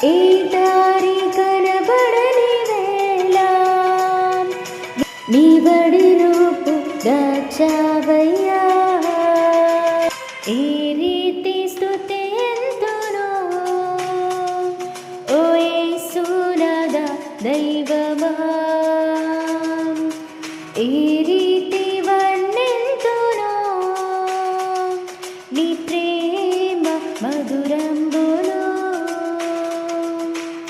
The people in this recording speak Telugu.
ఏ దారి కనబడని వేళ నీ బడి రూపు దాచావయ్యా. ఏ రీతి స్తుతింతును ఓ యేసునాథా దైవమా. ఏ